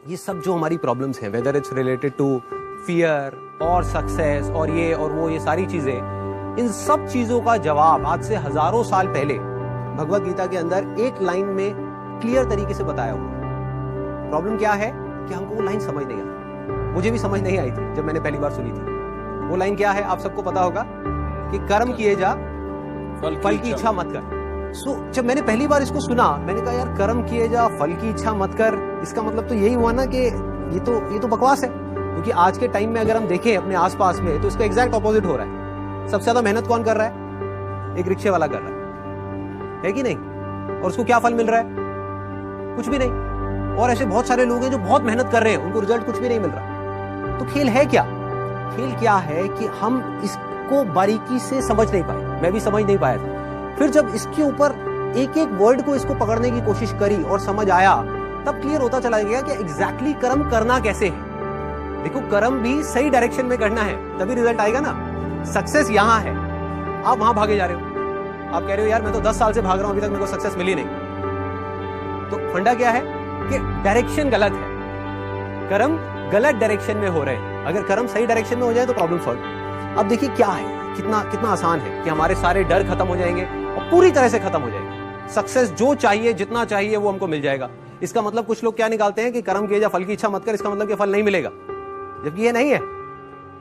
ये सब जो हमारी प्रॉब्लम्स हैं, whether it's related to fear और सक्सेस और ये और वो, ये सारी चीजें, इन सब चीजों का जवाब आज से हजारों साल पहले भगवत गीता के अंदर एक लाइन में क्लियर तरीके से बताया हुआ है। प्रॉब्लम क्या है कि हमको वो लाइन समझ नहीं आई। मुझे भी समझ नहीं आई थी जब मैंने पहली बार सुनी थी। वो लाइन क्या है आप सबको पता होगा कि कर्म किए जा, फल की इच्छा मत कर। जब मैंने पहली बार इसको सुना, मैंने कहा यार कर्म किए जा, फल की इच्छा मत कर, इसका मतलब तो यही हुआ ना कि ये तो बकवास है। क्योंकि आज के टाइम में अगर हम देखें अपने आसपास में तो इसका एग्जैक्ट ऑपोजिट हो रहा है। सबसे ज्यादा मेहनत कौन कर रहा है? एक रिक्शे वाला कर रहा है कि नहीं? और उसको क्या फल मिल रहा है? कुछ भी नहीं। और ऐसे बहुत सारे लोग हैं जो बहुत मेहनत कर रहे हैं, उनको रिजल्ट कुछ भी नहीं मिल रहा। तो खेल है क्या? खेल क्या है कि हम इसको बारीकी से समझ नहीं पाए। मैं भी समझ नहीं पाया था। फिर जब इसके ऊपर एक एक वर्ड को इसको पकड़ने की कोशिश करी और समझ आया, तब क्लियर होता चला गया कि एग्जैक्टली कर्म करना कैसे है। देखो, कर्म भी सही डायरेक्शन में करना है, तभी रिजल्ट आएगा ना। सक्सेस यहां है, आप वहां भागे जा रहे हो। आप कह रहे हो यार मैं तो 10 साल से भाग रहा हूं, अभी तक मेरे को सक्सेस मिली नहीं। तो फंडा क्या है कि डायरेक्शन गलत है। कर्म गलत डायरेक्शन में हो रहे हैं। अगर कर्म सही डायरेक्शन में हो जाए तो प्रॉब्लम सॉल्व। अब देखिए क्या है, कितना आसान है कि हमारे सारे डर खत्म हो जाएंगे और पूरी तरह से खत्म हो जाएंगे। सक्सेस जो चाहिए, जितना चाहिए वो हमको मिल जाएगा। इसका मतलब कुछ लोग क्या निकालते हैं कि कर्म किए जा, फल की इच्छा मत कर, इसका मतलब कि फल नहीं मिलेगा, जबकि ये नहीं है।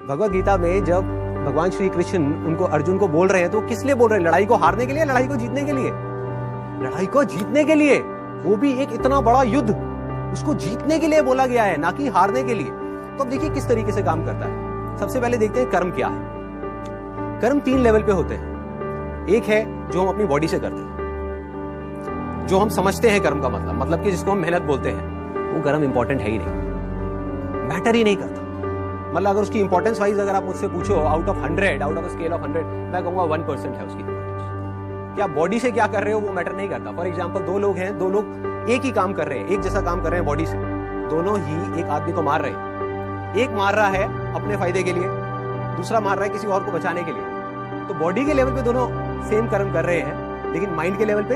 भगवत गीता में जब भगवान श्री कृष्ण उनको अर्जुन को बोल रहे हैं तो किस लिए बोल रहे हैं? लड़ाई को हारने के लिए, लड़ाई को जीतने के लिए? लड़ाई को जीतने के लिए, वो भी एक इतना बड़ा युद्ध, उसको जीतने के लिए बोला गया है, ना कि हारने के लिए। तो अब देखिए किस तरीके से काम करता है। सबसे पहले देखते हैं कर्म क्या है। कर्म 3 लेवल पे होते हैं। एक है जो हम अपनी बॉडी से करते हैं, जो हम समझते हैं कर्म का मतलब कि जिसको हम मेहनत बोलते हैं, वो कर्म इंपॉर्टेंट है ही नहीं, मैटर ही नहीं करता। मतलब अगर उसकी इंपॉर्टेंस वाइज अगर आप मुझसे पूछो out of 100, out of scale of 100, मैं कहूंगा 1% है उसकी इंपॉर्टेंस। क्या बॉडी से क्या कर रहे हो वो मैटर नहीं करता। फॉर एग्जाम्पल, 2 लोग हैं, 2 लोग एक ही काम कर रहे हैं, एक जैसा काम कर रहे हैं बॉडी से, दोनों ही एक आदमी को मार रहे हैं। एक मार रहा है अपने फायदे के लिए, दूसरा मार रहा है किसी और को बचाने के लिए। तो बॉडी के लेवल पे दोनों सेम कर्म कर रहे हैं, लेकिन माइंड के लेवल पे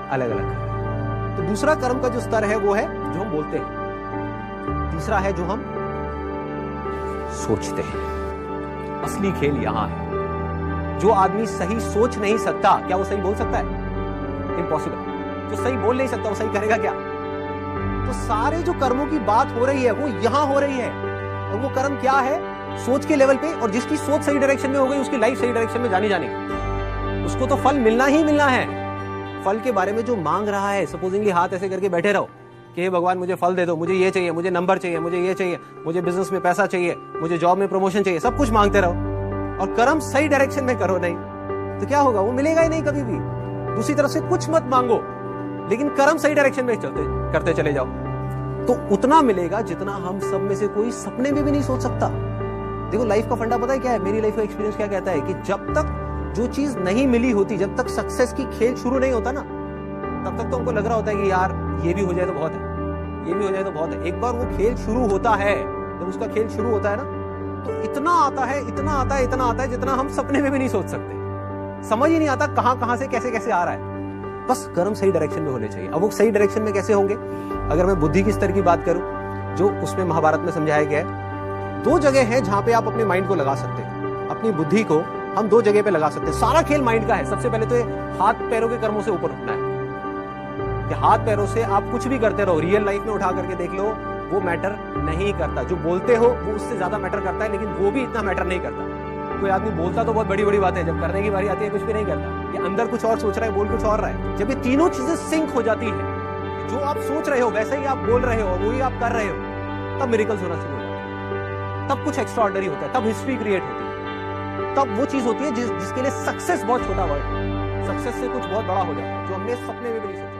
अलग अलग कर रहे हैं। तो दूसरा कर्म का जो स्तर है वो है जो हम बोलते हैं, तीसरा है जो हम सोचते हैं। असली खेल यहां है। जो आदमी सही सोच नहीं सकता, क्या वो सही बोल सकता है? इम्पॉसिबल। जो सही बोल नहीं सकता वो सही करेगा क्या? तो सारे जो कर्मों की बात हो रही है वो यहां हो रही है। और वो कर्म क्या है? सोच के लेवल पे। और जिसकी सोच सही डायरेक्शन में हो गई, उसकी लाइफ सही डायरेक्शन में जानी उसको तो फल मिलना ही मिलना है। फल के बारे में जो मांग रहा है, सपोजिंगली हाथ ऐसे करके बैठे रहो कि हे भगवान मुझे फल दे दो, मुझे ये चाहिए, मुझे नंबर चाहिए, मुझे ये चाहिए, मुझे बिजनेस में पैसा चाहिए, मुझे जॉब में प्रमोशन चाहिए, सब कुछ मांगते रहो और कर्म सही डायरेक्शन में करो नहीं, तो क्या होगा? वो मिलेगा ही नहीं कभी भी। दूसरी तरफ से कुछ मत मांगो, लेकिन कर्म सही डायरेक्शन में करते चले जाओ, तो उतना मिलेगा जितना हम सब में से कोई सपने में भी नहीं सोच सकता। देखो, लाइफ का फंडा पता है क्या है? मेरी लाइफ का एक्सपीरियंस क्या कहता है कि जब तक जो चीज नहीं मिली होती, जब तक सक्सेस की खेल शुरू नहीं होता ना, तब तक तो हमको लग रहा होता है कि यार ये भी हो जाए तो बहुत है, ये भी हो जाए तो बहुत है। एक बार वो खेल शुरू होता है, जब उसका खेल शुरू होता है ना, तो इतना आता है, इतना आता है, इतना आता है जितना हम सपने में भी नहीं सोच सकते। समझ ही नहीं आता कहां से कैसे कैसे आ रहा है। बस कर्म सही डायरेक्शन में होने चाहिए। अब वो सही डायरेक्शन में कैसे होंगे? अगर मैं बुद्धि की स्तर की बात करूं, जो उसमें महाभारत में समझाया गया है, 2 जगह है जहां पे आप अपने माइंड को लगा सकते हैं। अपनी बुद्धि को हम 2 जगह पे लगा सकते हैं। सारा खेल माइंड का है। सबसे पहले तो ये हाथ पैरों के कर्मों से ऊपर उठना है कि हाथ पैरों से आप कुछ भी करते रहो, रियल लाइफ में उठा करके देख लो, वो मैटर नहीं करता। जो बोलते हो वो उससे ज्यादा मैटर करता है, लेकिन वो भी इतना मैटर नहीं करता। कोई आदमी बोलता तो बहुत बड़ी बड़ी बातें, जब करने की बारी आती है कुछ भी नहीं करता। ये अंदर कुछ और सोच रहा है, बोल कुछ और रहा है। जब ये तीनों चीजें सिंक हो जाती है, जो आप सोच रहे हो वैसे ही आप बोल रहे हो और वही आप कर रहे हो, तब मिरेकल्स होना शुरू हो जाता है। तब कुछ एक्स्ट्राऑर्डिनरी होता है, तब हिस्ट्री क्रिएट होती है, तब वो चीज होती है जिसके लिए सक्सेस बहुत छोटा वर्ड, सक्सेस से कुछ बहुत बड़ा हो जाता है, जो हमने सपने में भी नहीं सोचा।